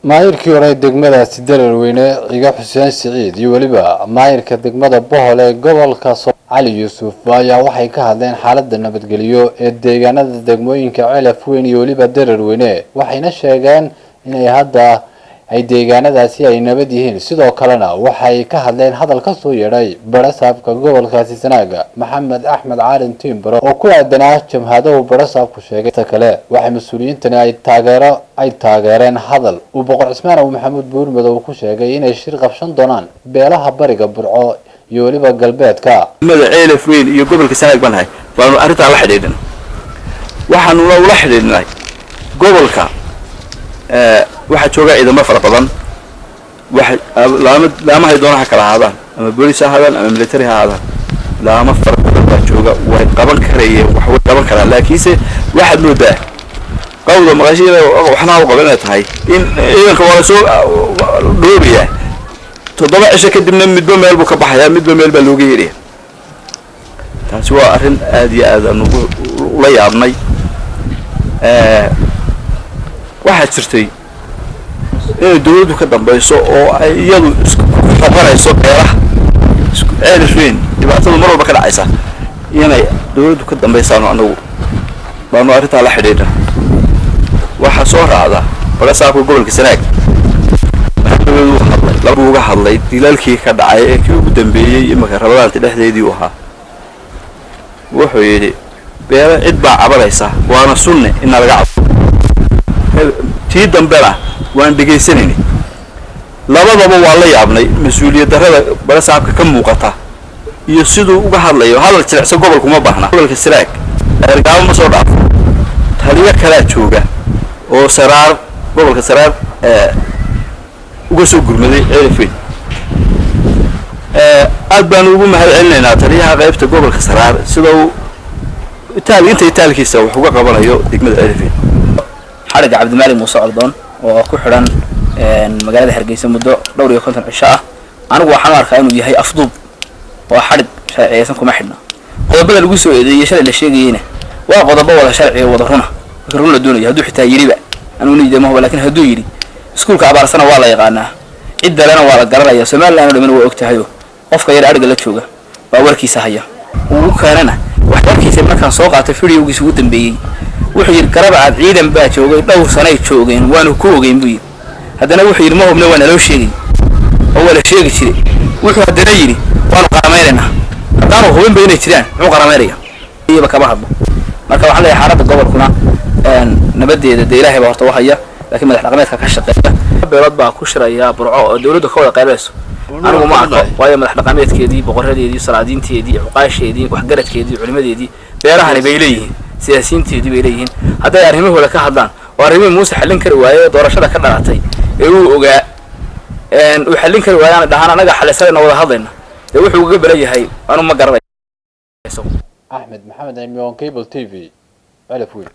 maayirkii hore degmadaasi Daraweyne iga Xuseen Siciid iyo waliba maayirka degmada Bohol ee gobolka Cali Yuusuf ayaa waxay ka hadleen xaaladda nabadgelyo ee deegaanada degmooyinka Celaf Weyn iyo waliba Daraweyne waxayna sheegeen inay hadda ay deegaanadaasi ay nabad yihiin sidoo kalena waxay ka hadleen hadal ka soo yeeray barasaabka gobolkaasi Sanaaga Maxamed Axmed Caalin Timbaro oo ku aadanaa jamhadaha barasaabku sheegay kale waxay mas'uuliyiintani ay taageereen hadal uu boqor Cismaan Maxamuud Buurmadow ku sheegay inay shir qabsan doonaan beelaha bariga Burco iyo waliba galbeedka Celaf Weyn iyo gobolka Sanaag banahay waanu arinta la xidhiidhin waxaanu la xidhiidhnay gobolka waxa jooga ciidamo fara badan waxa laamaha doonaha kala ahaadaan ama booliis ahaadaan ama military ahaadaan laama fara badan jooga way qaban karayeen wax way qaban karaan laakiinse waxa moodaa qowda maqashada waxna u qabanay tahay in ciidanka wala soo dhoobiya toddoba cisho kadibna midba meel buu ka baxayaa midba meel baa looga yeeray taasi waa arrin aad iyo aad aan la yaabnay waxa jirtay in dawladdu ka dambayso oo ay iyadu isku xaqarayso beeraha Celaf Weyn dhibaatada mar walba ka dhacaysa inay dawladdu ka dambaysaan anagu baanu arinta la xidhiidha waxa soo raacda barasaabka gobolka Sanaag lagu hadlay dilalkii ka dhacay ee kii ugu dambeeyay imaka rabadaanta dhexdeedii u ahaa wuxuu yiri beera cid baa cabaraysa waana sunne in laga cabso tii dambena waan dhageysanayni labadaba waa la yaabnay mas'uuliyad darrada barasaabka ka muuqata iyo sidoo uga hadlayo hadal jilicsan gobolka ma baahna gobolka Sanaag ergaabo ma soo dhaafo taliya kala jooga oo saraar gobolka Saraar uga soo gurmaday Celaf Weyn aad baan ugu mahadcelinaynaa taliyaha qaybta gobolka Saraar sidoo taalkiisa wax uga qabanayo degmada Celaf Weyn xarig Cabdimaalik Muuse Cordon oo ku xiran magaalada Hargeysa muddo dhowr iyo 50 cisho ah anigu waxaan arkaa inuu yahay afduub oo xarig sharciyeysan kuma xidhna qodobada lagu soo eedeeyay shalay la sheegayna waa qodobo wada sharci wada run la doonayo hadduu xitaa yiriba anu niidamo laakiin hadduu yiri iskuulka abaarsana waa la yaqaanaa cid dalana waa la garanaya Soomaaliland oo dhan waa ogtahay qofka yar ariga la jooga waa warkiisa haya uu keenana wax warkiisa markaan soo qaatay fiidiyowgiisa ugu dambeeyay wuxuu yiri garabacad ciidan baa joogay dhowr sano ay joogeen waanu ku ogeyn buu haddana wuxuu yiri ma hubna waana loo sheegay oo wala sheegi jiray wuxuu haddana yiri waanu qarameynaa haddana hubin bay inay jiraan muxuu qarameynaya iyaba kaba hadlo marka waxaan leeyahay xaaladda gobolkuna nabadeeda Ilaahay baa horta waxaya laakiin madax dhaqameedka ka shaqeeya beelad baa ku shiraya Burco oo dawladdu ka wada qaybeyso anigu ma arko waayo madax dhaqameedkeedii boqoradeedii salaadiinteedii uqaasheedii wax garadkeedii culimadeedii beerahani bay leeyihiin siyaasiyiinteedii bay leeyihiin hadday arrimahooda ka hadlaan oo arrimihii Muuse xallin kari waayay doorashada ka dhalatay ee uu ogaa uu xallin kari waayaan dhahan anaga xalisayna wada hadlayna ee wuxuu uga balan yahay anu ma garanayo Axmed Maxamed Cimraan Cable TV Celaf Weyn